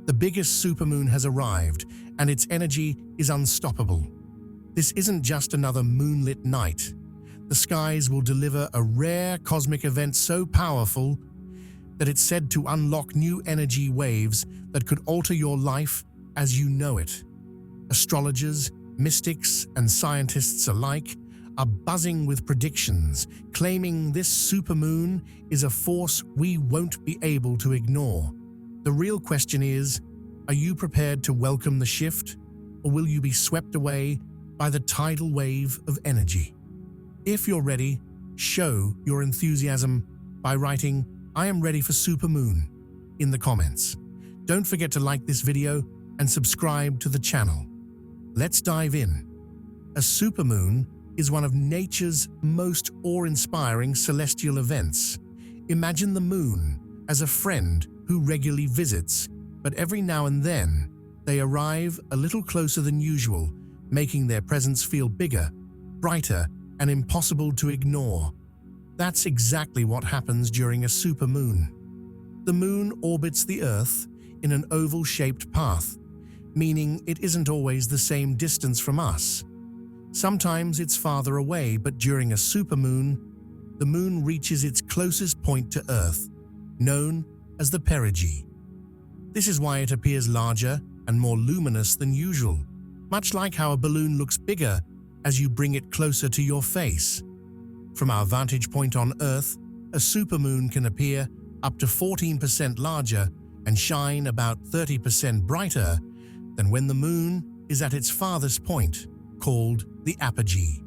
The biggest supermoon has arrived, and its energy is unstoppable. This isn't just another moonlit night. The skies will deliver a rare cosmic event so powerful that it's said to unlock new energy waves that could alter your life as you know it. Astrologers, mystics, and scientists alike are buzzing with predictions, claiming this supermoon is a force we won't be able to ignore. The real question is, are you prepared to welcome the shift, or will you be swept away by the tidal wave of energy? If you're ready, show your enthusiasm by writing "I am ready for Supermoon" in the comments. Don't forget to like this video and subscribe to the channel. Let's dive in. A supermoon is one of nature's most awe-inspiring celestial events. Imagine the moon as a friend who regularly visits, but every now and then they arrive a little closer than usual, making their presence feel bigger, brighter, and impossible to ignore. That's exactly what happens during a supermoon. The moon orbits the Earth in an oval-shaped path, meaning it isn't always the same distance from us. Sometimes it's farther away, but during a supermoon, the moon reaches its closest point to Earth, known as the perigee. This is why it appears larger and more luminous than usual, much like how a balloon looks bigger as you bring it closer to your face. From our vantage point on Earth, a supermoon can appear up to 14% larger and shine about 30% brighter than when the moon is at its farthest point, called the apogee.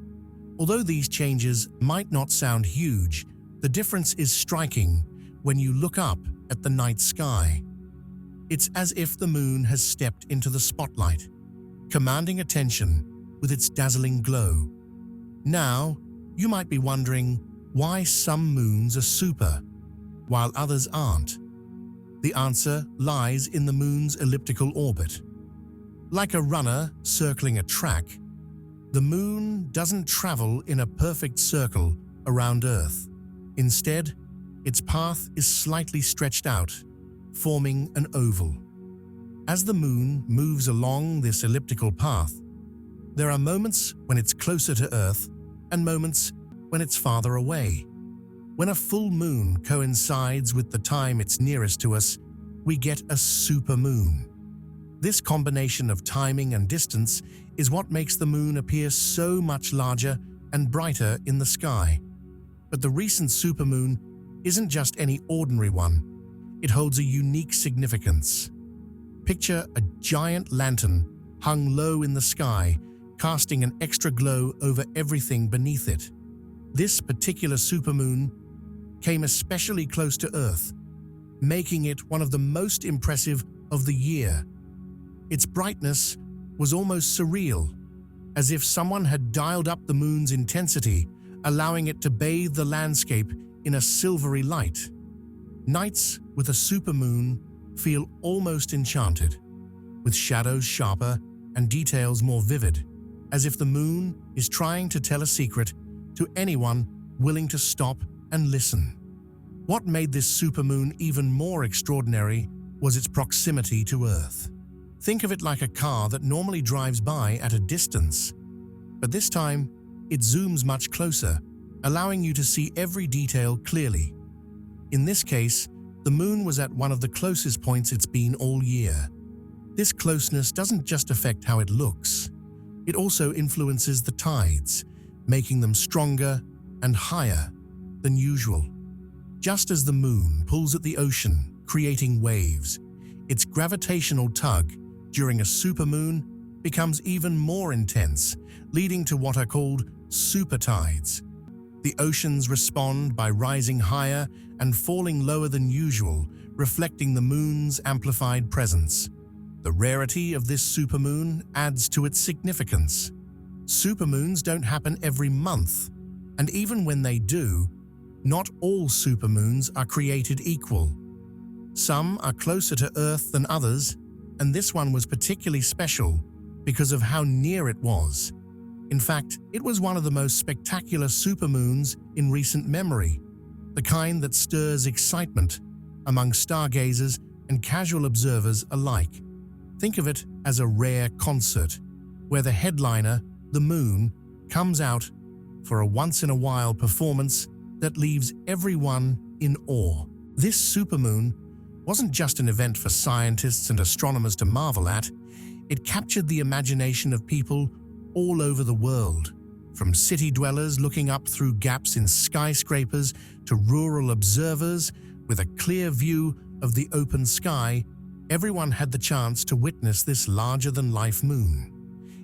Although these changes might not sound huge, the difference is striking when you look up at the night sky. It's as if the moon has stepped into the spotlight, commanding attention with its dazzling glow. Now, you might be wondering why some moons are super, while others aren't. The answer lies in the moon's elliptical orbit. Like a runner circling a track, the moon doesn't travel in a perfect circle around Earth. Instead, its path is slightly stretched out, forming an oval. As the moon moves along this elliptical path, there are moments when it's closer to Earth and moments when it's farther away. When a full moon coincides with the time it's nearest to us, we get a supermoon. This combination of timing and distance is what makes the moon appear so much larger and brighter in the sky. But the recent supermoon isn't just any ordinary one. It holds a unique significance. Picture a giant lantern hung low in the sky, casting an extra glow over everything beneath it. This particular supermoon came especially close to Earth, making it one of the most impressive of the year. Its brightness was almost surreal, as if someone had dialed up the moon's intensity, allowing it to bathe the landscape in a silvery light. Nights with a supermoon feel almost enchanted, with shadows sharper and details more vivid, as if the moon is trying to tell a secret to anyone willing to stop and listen. What made this supermoon even more extraordinary was its proximity to Earth. Think of it like a car that normally drives by at a distance, but this time it zooms much closer, allowing you to see every detail clearly. In this case, the moon was at one of the closest points it's been all year. This closeness doesn't just affect how it looks, it also influences the tides, making them stronger and higher than usual. Just as the moon pulls at the ocean, creating waves, its gravitational tug during a supermoon becomes even more intense, leading to what are called supertides. The oceans respond by rising higher and falling lower than usual, reflecting the moon's amplified presence. The rarity of this supermoon adds to its significance. Supermoons don't happen every month, and even when they do, not all supermoons are created equal. Some are closer to Earth than others, and this one was particularly special because of how near it was. In fact, it was one of the most spectacular supermoons in recent memory, the kind that stirs excitement among stargazers and casual observers alike. Think of it as a rare concert, where the headliner, the moon, comes out for a once-in-a-while performance that leaves everyone in awe. This supermoon wasn't just an event for scientists and astronomers to marvel at. It captured the imagination of people all over the world, from city dwellers looking up through gaps in skyscrapers to rural observers with a clear view of the open sky. Everyone had the chance to witness this larger-than-life moon.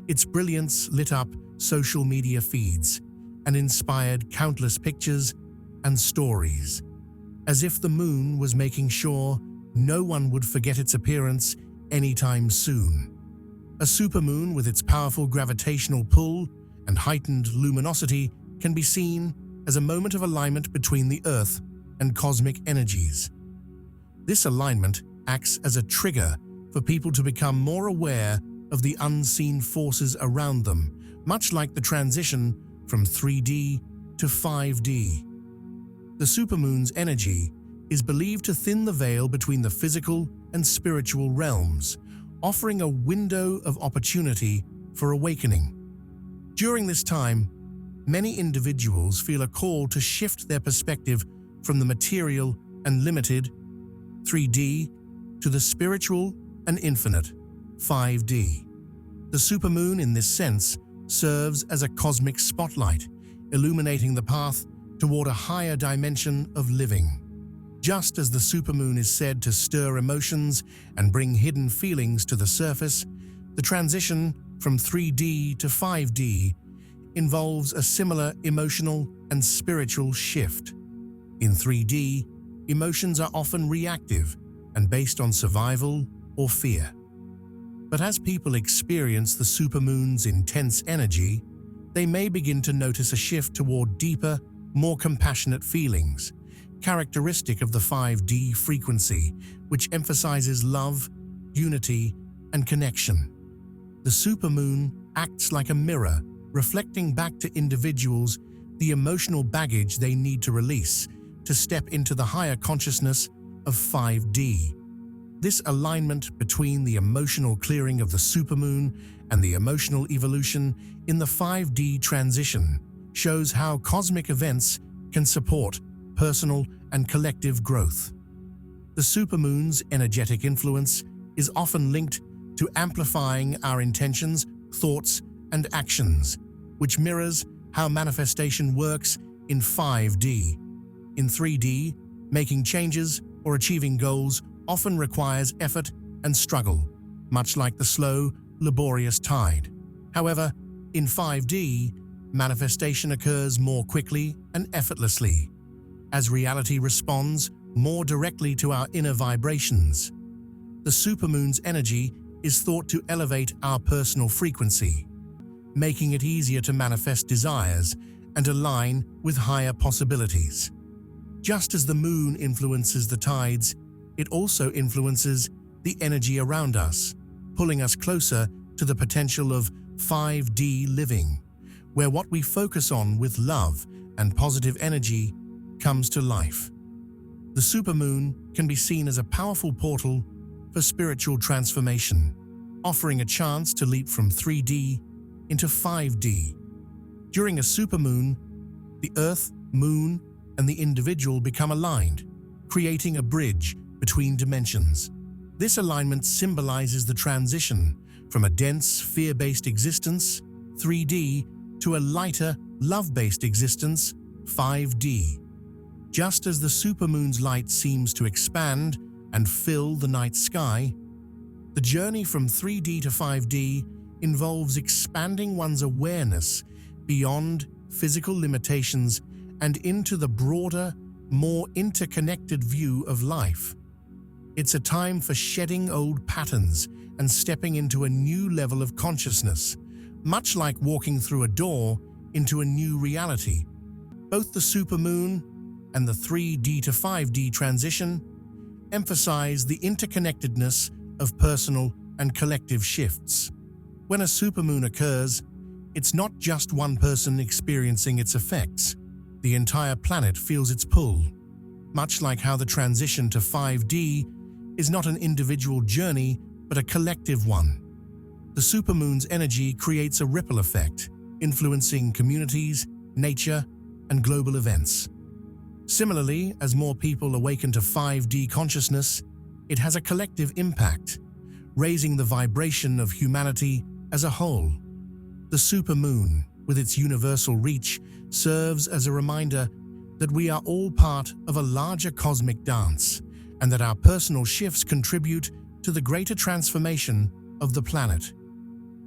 Its brilliance lit up social media feeds and inspired countless pictures and stories, as if the moon was making sure no one would forget its appearance anytime soon. A supermoon with its powerful gravitational pull and heightened luminosity can be seen as a moment of alignment between the Earth and cosmic energies. This alignment acts as a trigger for people to become more aware of the unseen forces around them, much like the transition from 3D to 5D. The supermoon's energy is believed to thin the veil between the physical and spiritual realms, offering a window of opportunity for awakening. During this time, many individuals feel a call to shift their perspective from the material and limited 3D to the spiritual and infinite 5D. The supermoon, in this sense, serves as a cosmic spotlight, illuminating the path toward a higher dimension of living. Just as the supermoon is said to stir emotions and bring hidden feelings to the surface, the transition from 3D to 5D involves a similar emotional and spiritual shift. In 3D, emotions are often reactive and based on survival or fear. But as people experience the supermoon's intense energy, they may begin to notice a shift toward deeper, more compassionate feelings, characteristic of the 5D frequency, which emphasizes love, unity, and connection. The supermoon acts like a mirror, reflecting back to individuals the emotional baggage they need to release to step into the higher consciousness of 5D. This alignment between the emotional clearing of the supermoon and the emotional evolution in the 5D transition shows how cosmic events can support personal and collective growth. The supermoon's energetic influence is often linked to amplifying our intentions, thoughts, and actions, which mirrors how manifestation works in 5D. In 3D, making changes or achieving goals often requires effort and struggle, much like the slow, laborious tide. However, in 5D, manifestation occurs more quickly and effortlessly, as reality responds more directly to our inner vibrations. The supermoon's energy is thought to elevate our personal frequency, making it easier to manifest desires and align with higher possibilities. Just as the moon influences the tides, it also influences the energy around us, pulling us closer to the potential of 5D living, where what we focus on with love and positive energy comes to life. The supermoon can be seen as a powerful portal for spiritual transformation, offering a chance to leap from 3D into 5D. During a supermoon, the Earth, moon, and the individual become aligned, creating a bridge between dimensions. This alignment symbolizes the transition from a dense, fear-based existence, 3D, to a lighter, love-based existence, 5D. Just as the supermoon's light seems to expand and fill the night sky, the journey from 3D to 5D involves expanding one's awareness beyond physical limitations and into the broader, more interconnected view of life. It's a time for shedding old patterns and stepping into a new level of consciousness, much like walking through a door into a new reality. Both the supermoon and the 3D to 5D transition emphasize the interconnectedness of personal and collective shifts. When a supermoon occurs, it's not just one person experiencing its effects. The entire planet feels its pull, much like how the transition to 5D is not an individual journey, but a collective one. The supermoon's energy creates a ripple effect, influencing communities, nature, and global events. Similarly, as more people awaken to 5D consciousness, it has a collective impact, raising the vibration of humanity as a whole. The supermoon, with its universal reach, serves as a reminder that we are all part of a larger cosmic dance, and that our personal shifts contribute to the greater transformation of the planet.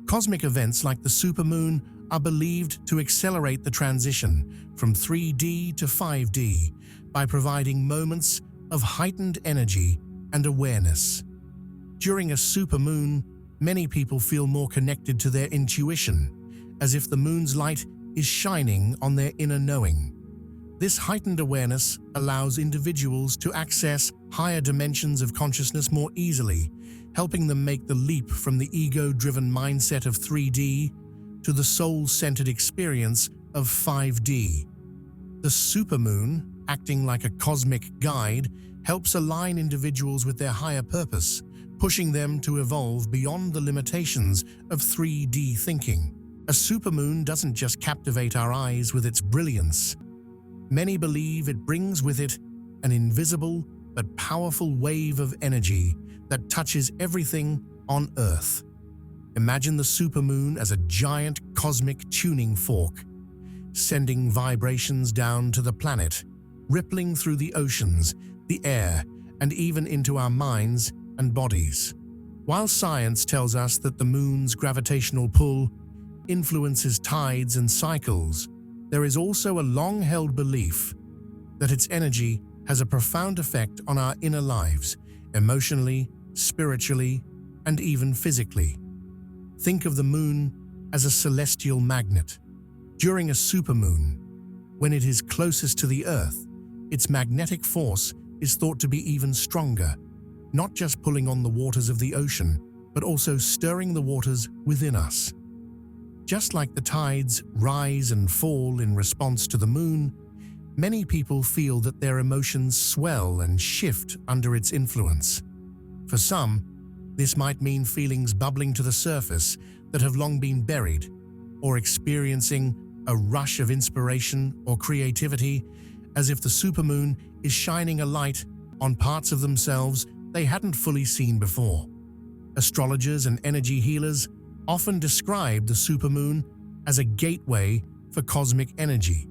Cosmic events like the supermoon are believed to accelerate the transition from 3D to 5D by providing moments of heightened energy and awareness. During a supermoon, many people feel more connected to their intuition, as if the moon's light is shining on their inner knowing. This heightened awareness allows individuals to access higher dimensions of consciousness more easily, helping them make the leap from the ego-driven mindset of 3D to the soul-centered experience of 5D. The supermoon, acting like a cosmic guide, helps align individuals with their higher purpose, pushing them to evolve beyond the limitations of 3D thinking. A supermoon doesn't just captivate our eyes with its brilliance. Many believe it brings with it an invisible but powerful wave of energy that touches everything on Earth. Imagine the supermoon as a giant cosmic tuning fork, sending vibrations down to the planet, rippling through the oceans, the air, and even into our minds and bodies. While science tells us that the moon's gravitational pull influences tides and cycles, there is also a long-held belief that its energy has a profound effect on our inner lives, emotionally, spiritually, and even physically. Think of the moon as a celestial magnet. During a supermoon, when it is closest to the Earth, its magnetic force is thought to be even stronger, not just pulling on the waters of the ocean, but also stirring the waters within us. Just like the tides rise and fall in response to the moon, many people feel that their emotions swell and shift under its influence. For some, this might mean feelings bubbling to the surface that have long been buried, or experiencing a rush of inspiration or creativity, as if the supermoon is shining a light on parts of themselves they hadn't fully seen before. Astrologers and energy healers often describe the supermoon as a gateway for cosmic energy,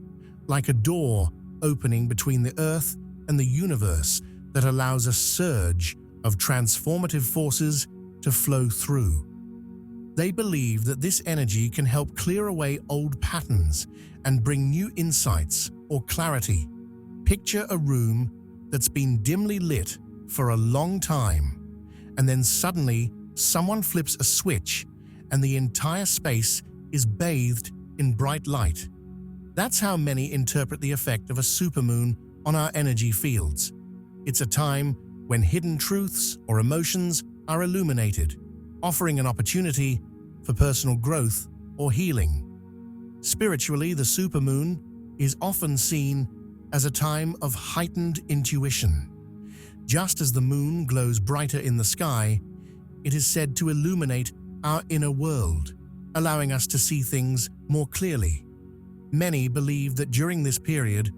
like a door opening between the Earth and the universe that allows a surge of transformative forces to flow through. They believe that this energy can help clear away old patterns and bring new insights or clarity. Picture a room that's been dimly lit for a long time, and then suddenly someone flips a switch and the entire space is bathed in bright light. That's how many interpret the effect of a supermoon on our energy fields. It's a time when hidden truths or emotions are illuminated, offering an opportunity for personal growth or healing. Spiritually, the supermoon is often seen as a time of heightened intuition. Just as the moon glows brighter in the sky, it is said to illuminate our inner world, allowing us to see things more clearly. Many believe that during this period,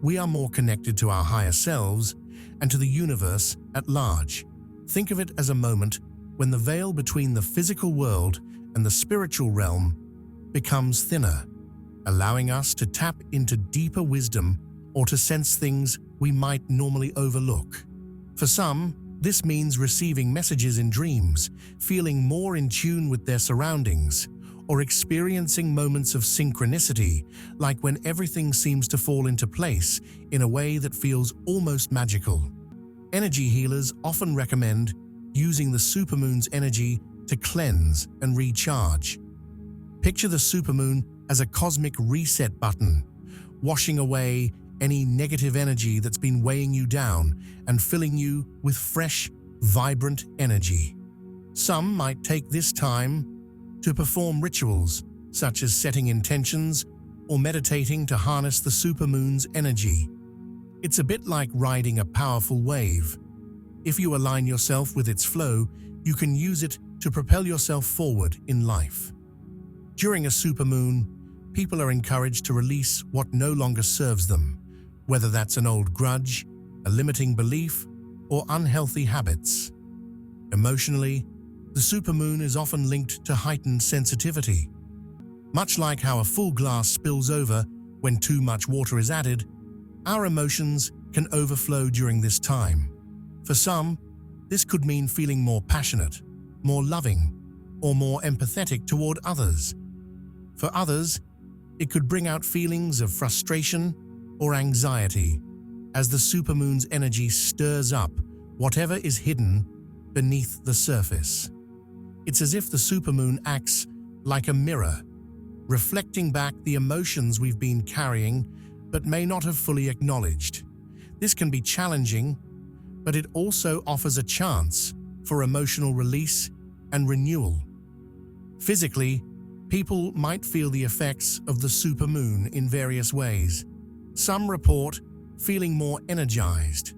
we are more connected to our higher selves and to the universe at large. Think of it as a moment when the veil between the physical world and the spiritual realm becomes thinner, allowing us to tap into deeper wisdom or to sense things we might normally overlook. For some, this means receiving messages in dreams, feeling more in tune with their surroundings, or experiencing moments of synchronicity, like when everything seems to fall into place in a way that feels almost magical. Energy healers often recommend using the supermoon's energy to cleanse and recharge. Picture the supermoon as a cosmic reset button, washing away any negative energy that's been weighing you down and filling you with fresh, vibrant energy. Some might take this time to perform rituals, such as setting intentions or meditating to harness the supermoon's energy. It's a bit like riding a powerful wave. If you align yourself with its flow, you can use it to propel yourself forward in life. During a supermoon, people are encouraged to release what no longer serves them, whether that's an old grudge, a limiting belief, or unhealthy habits. Emotionally, the supermoon is often linked to heightened sensitivity. Much like how a full glass spills over when too much water is added, our emotions can overflow during this time. For some, this could mean feeling more passionate, more loving, or more empathetic toward others. For others, it could bring out feelings of frustration or anxiety as the supermoon's energy stirs up whatever is hidden beneath the surface. It's as if the supermoon acts like a mirror, reflecting back the emotions we've been carrying but may not have fully acknowledged. This can be challenging, but it also offers a chance for emotional release and renewal. Physically, people might feel the effects of the supermoon in various ways. Some report feeling more energized,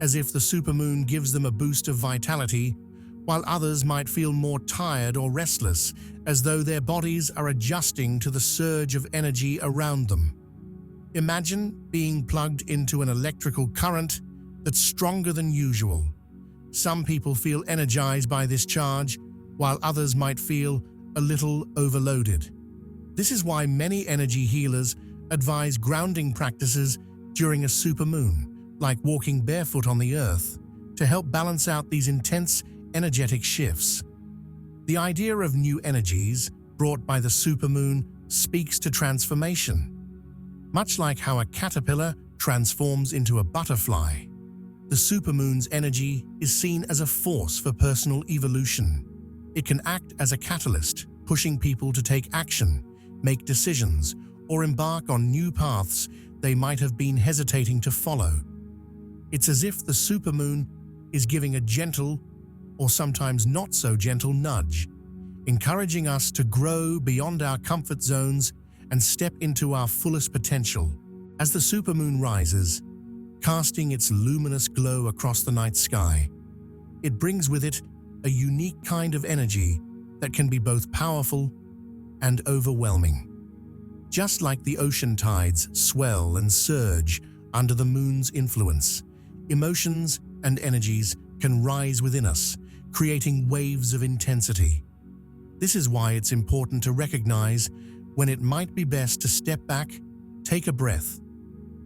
as if the supermoon gives them a boost of vitality, while others might feel more tired or restless, as though their bodies are adjusting to the surge of energy around them. Imagine being plugged into an electrical current that's stronger than usual. Some people feel energized by this charge, while others might feel a little overloaded. This is why many energy healers advise grounding practices during a supermoon, like walking barefoot on the earth, to help balance out these intense energetic shifts. The idea of new energies brought by the supermoon speaks to transformation. Much like how a caterpillar transforms into a butterfly, the supermoon's energy is seen as a force for personal evolution. It can act as a catalyst, pushing people to take action, make decisions, or embark on new paths they might have been hesitating to follow. It's as if the supermoon is giving a gentle, or sometimes not so gentle, nudge, encouraging us to grow beyond our comfort zones and step into our fullest potential. As the supermoon rises, casting its luminous glow across the night sky, it brings with it a unique kind of energy that can be both powerful and overwhelming. Just like the ocean tides swell and surge under the moon's influence, emotions and energies can rise within us, creating waves of intensity. This is why it's important to recognize when it might be best to step back, take a breath,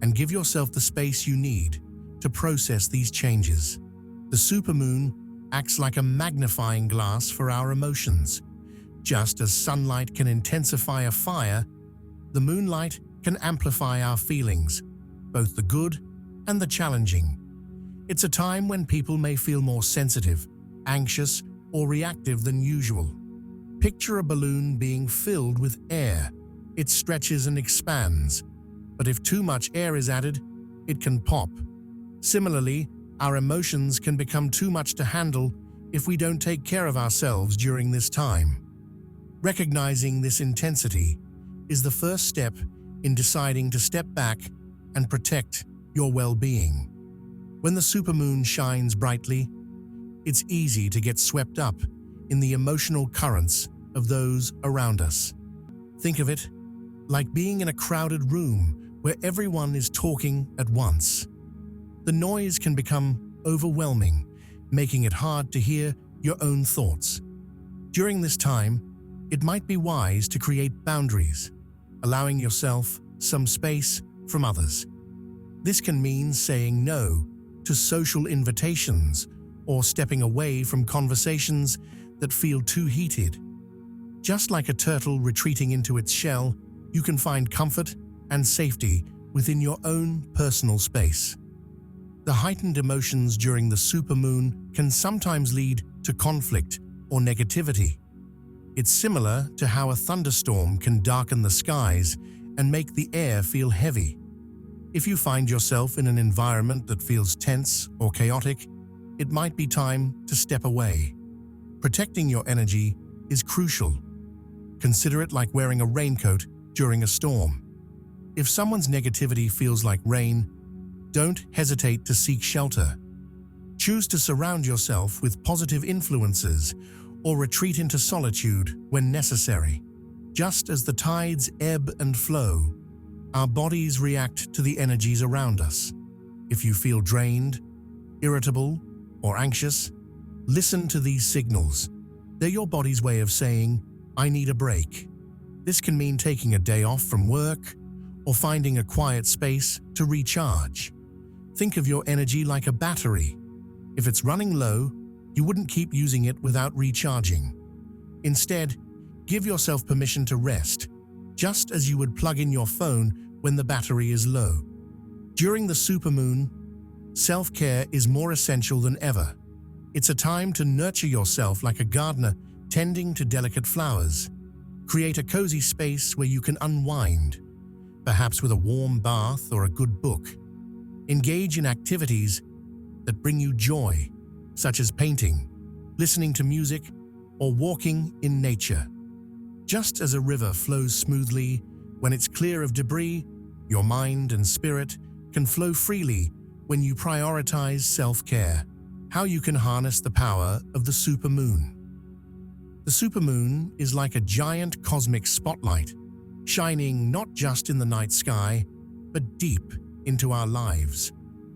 and give yourself the space you need to process these changes. The supermoon acts like a magnifying glass for our emotions. Just as sunlight can intensify a fire, the moonlight can amplify our feelings, both the good and the challenging. It's a time when people may feel more sensitive, anxious, or reactive than usual. Picture a balloon being filled with air. It stretches and expands, but if too much air is added, it can pop. Similarly, our emotions can become too much to handle if we don't take care of ourselves during this time. Recognizing this intensity is the first step in deciding to step back and protect your well-being. When the supermoon shines brightly, it's easy to get swept up in the emotional currents of those around us. Think of it like being in a crowded room where everyone is talking at once. The noise can become overwhelming, making it hard to hear your own thoughts. During this time, it might be wise to create boundaries, allowing yourself some space from others. This can mean saying no to social invitations or stepping away from conversations that feel too heated. Just like a turtle retreating into its shell, you can find comfort and safety within your own personal space. The heightened emotions during the supermoon can sometimes lead to conflict or negativity. It's similar to how a thunderstorm can darken the skies and make the air feel heavy. If you find yourself in an environment that feels tense or chaotic, it might be time to step away. Protecting your energy is crucial. Consider it like wearing a raincoat during a storm. If someone's negativity feels like rain, don't hesitate to seek shelter. Choose to surround yourself with positive influences or retreat into solitude when necessary. Just as the tides ebb and flow, our bodies react to the energies around us. If you feel drained, irritable, or anxious, listen to these signals. They're your body's way of saying, "I need a break." This can mean taking a day off from work or finding a quiet space to recharge. Think of your energy like a battery. If it's running low, you wouldn't keep using it without recharging. Instead, give yourself permission to rest, just as you would plug in your phone when the battery is low. During the supermoon, self-care is more essential than ever. It's a time to nurture yourself like a gardener tending to delicate flowers. Create a cozy space where you can unwind, perhaps with a warm bath or a good book. Engage in activities that bring you joy, such as painting, listening to music, or walking in nature. Just as a river flows smoothly when it's clear of debris, your mind and spirit can flow freely when you prioritize self-care. How you can harness the power of the supermoon. The supermoon is like a giant cosmic spotlight, shining not just in the night sky, but deep into our lives,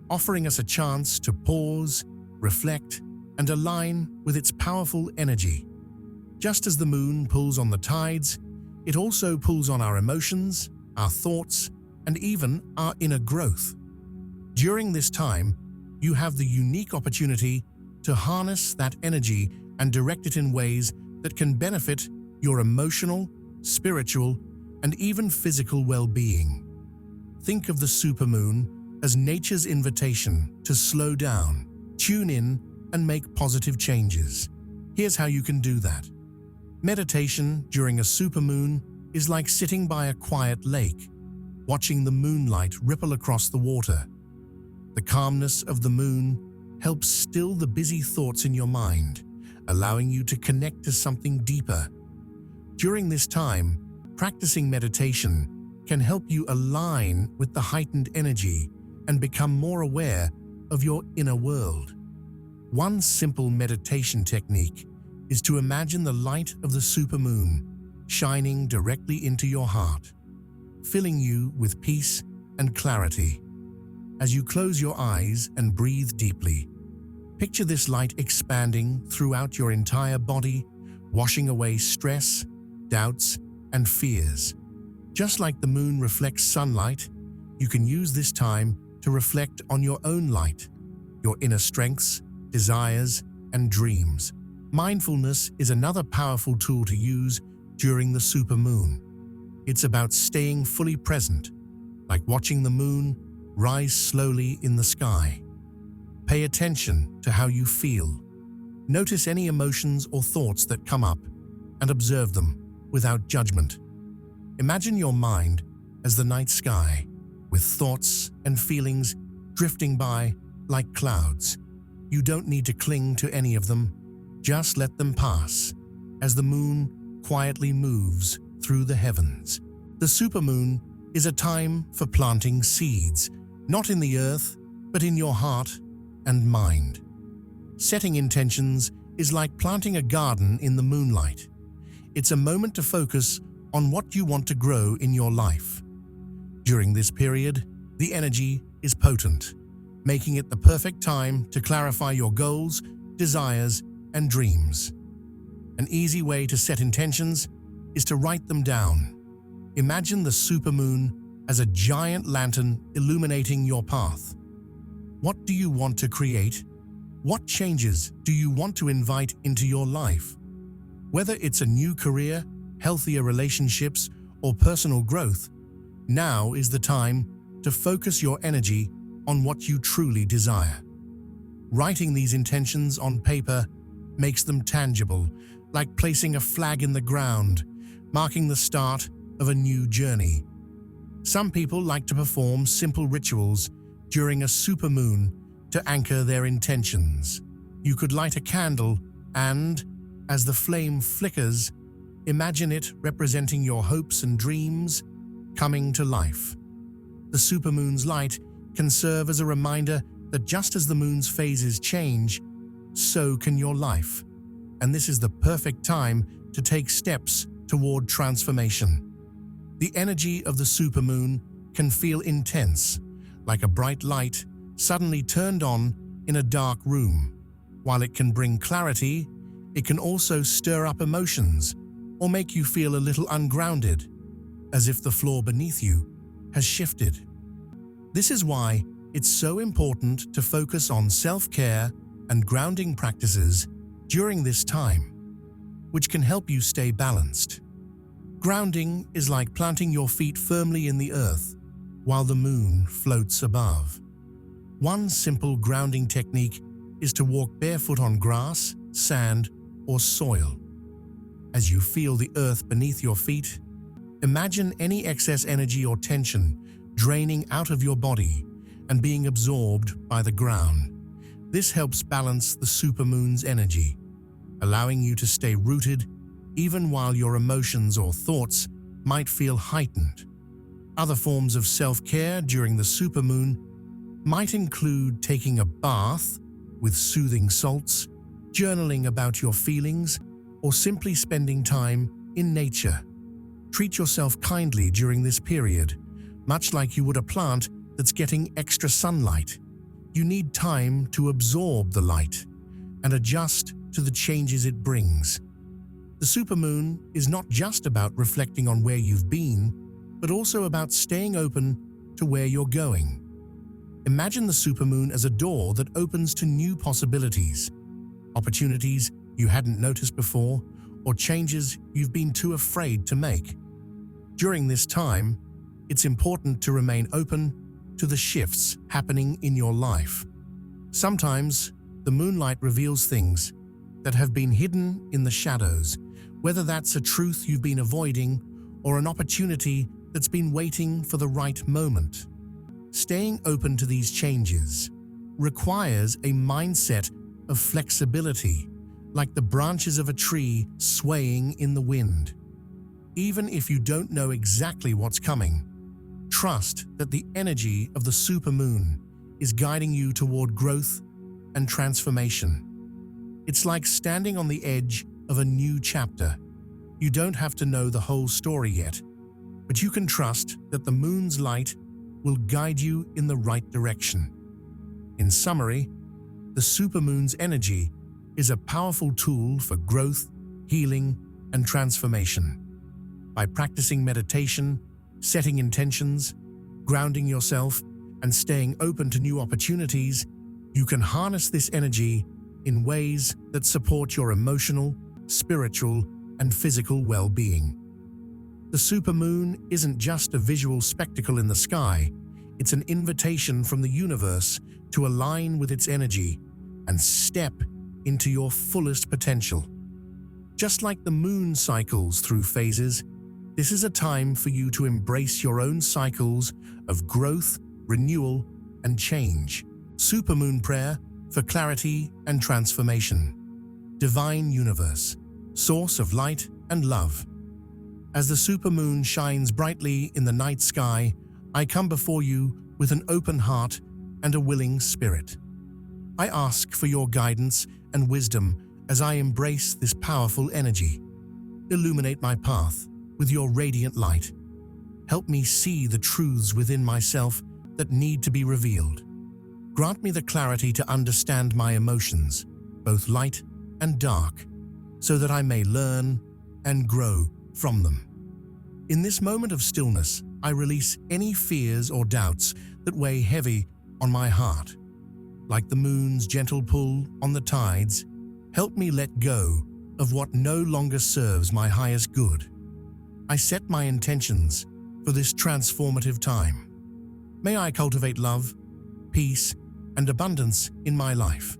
offering us a chance to pause, reflect, and align with its powerful energy. Just as the moon pulls on the tides, it also pulls on our emotions, our thoughts, and even our inner growth. During this time, you have the unique opportunity to harness that energy and direct it in ways that can benefit your emotional, spiritual, and even physical well-being. Think of the supermoon as nature's invitation to slow down, tune in, and make positive changes. Here's how you can do that. Meditation during a supermoon is like sitting by a quiet lake, watching the moonlight ripple across the water. The calmness of the moon helps still the busy thoughts in your mind, allowing you to connect to something deeper. During this time, practicing meditation can help you align with the heightened energy and become more aware of your inner world. One simple meditation technique is to imagine the light of the supermoon shining directly into your heart, filling you with peace and clarity. As you close your eyes and breathe deeply, picture this light expanding throughout your entire body, washing away stress, doubts, and fears. Just like the moon reflects sunlight, you can use this time to reflect on your own light, your inner strengths, desires, and dreams. Mindfulness is another powerful tool to use during the supermoon. It's about staying fully present, like watching the moon rise slowly in the sky. Pay attention to how you feel. Notice any emotions or thoughts that come up and observe them without judgment. Imagine your mind as the night sky, with thoughts and feelings drifting by like clouds. You don't need to cling to any of them, just let them pass as the moon quietly moves through the heavens. The supermoon is a time for planting seeds, not in the earth, but in your heart and mind. Setting intentions is like planting a garden in the moonlight. It's a moment to focus on what you want to grow in your life. During this period, the energy is potent, making it the perfect time to clarify your goals, desires, and dreams. An easy way to set intentions is to write them down. Imagine the supermoon as a giant lantern illuminating your path. What do you want to create? What changes do you want to invite into your life? Whether it's a new career, healthier relationships, or personal growth, now is the time to focus your energy on what you truly desire. Writing these intentions on paper makes them tangible, like placing a flag in the ground, marking the start of a new journey. Some people like to perform simple rituals during a supermoon to anchor their intentions. You could light a candle and, as the flame flickers, imagine it representing your hopes and dreams coming to life. The supermoon's light can serve as a reminder that just as the moon's phases change, so can your life. And this is the perfect time to take steps toward transformation. The energy of the supermoon can feel intense, like a bright light suddenly turned on in a dark room. While it can bring clarity, it can also stir up emotions or make you feel a little ungrounded, as if the floor beneath you has shifted. This is why it's so important to focus on self-care and grounding practices during this time, which can help you stay balanced. Grounding is like planting your feet firmly in the earth while the moon floats above. One simple grounding technique is to walk barefoot on grass, sand, or soil. As you feel the earth beneath your feet, imagine any excess energy or tension draining out of your body and being absorbed by the ground. This helps balance the supermoon's energy, allowing you to stay rooted even while your emotions or thoughts might feel heightened. Other forms of self-care during the supermoon might include taking a bath with soothing salts, journaling about your feelings, or simply spending time in nature. Treat yourself kindly during this period, much like you would a plant that's getting extra sunlight. You need time to absorb the light and adjust to the changes it brings. The supermoon is not just about reflecting on where you've been, but also about staying open to where you're going. Imagine the supermoon as a door that opens to new possibilities, opportunities you hadn't noticed before, or changes you've been too afraid to make. During this time, it's important to remain open to the shifts happening in your life. Sometimes, the moonlight reveals things that have been hidden in the shadows, whether that's a truth you've been avoiding or an opportunity that's been waiting for the right moment. Staying open to these changes requires a mindset of flexibility, like the branches of a tree swaying in the wind. Even if you don't know exactly what's coming, trust that the energy of the supermoon is guiding you toward growth and transformation. It's like standing on the edge of a new chapter. You don't have to know the whole story yet, but you can trust that the moon's light will guide you in the right direction. In summary, the supermoon's energy is a powerful tool for growth, healing, and transformation. By practicing meditation, setting intentions, grounding yourself, and staying open to new opportunities, you can harness this energy in ways that support your emotional, spiritual, and physical well-being. The supermoon isn't just a visual spectacle in the sky, it's an invitation from the universe to align with its energy and step into your fullest potential. Just like the moon cycles through phases, this is a time for you to embrace your own cycles of growth, renewal, and change. Supermoon prayer for clarity and transformation. Divine Universe, source of light and love. As the supermoon shines brightly in the night sky, I come before you with an open heart and a willing spirit. I ask for your guidance and wisdom as I embrace this powerful energy. Illuminate my path with your radiant light. Help me see the truths within myself that need to be revealed. Grant me the clarity to understand my emotions, both light and dark, so that I may learn and grow from them. In this moment of stillness, I release any fears or doubts that weigh heavy on my heart. Like the moon's gentle pull on the tides, help me let go of what no longer serves my highest good. I set my intentions for this transformative time. May I cultivate love, peace, and abundance in my life.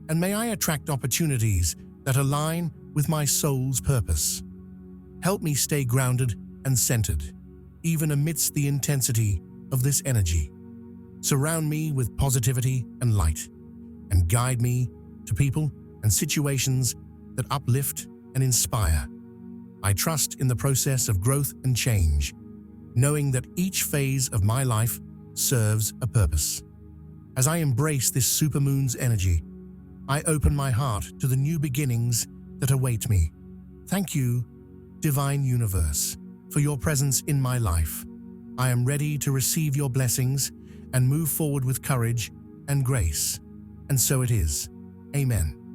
And may I attract opportunities that align with my soul's purpose. Help me stay grounded and centered, even amidst the intensity of this energy. Surround me with positivity and light, and guide me to people and situations that uplift and inspire. I trust in the process of growth and change, knowing that each phase of my life serves a purpose. As I embrace this supermoon's energy, I open my heart to the new beginnings that await me. Thank you, Divine Universe, for your presence in my life. I am ready to receive your blessings and move forward with courage and grace. And so it is. Amen.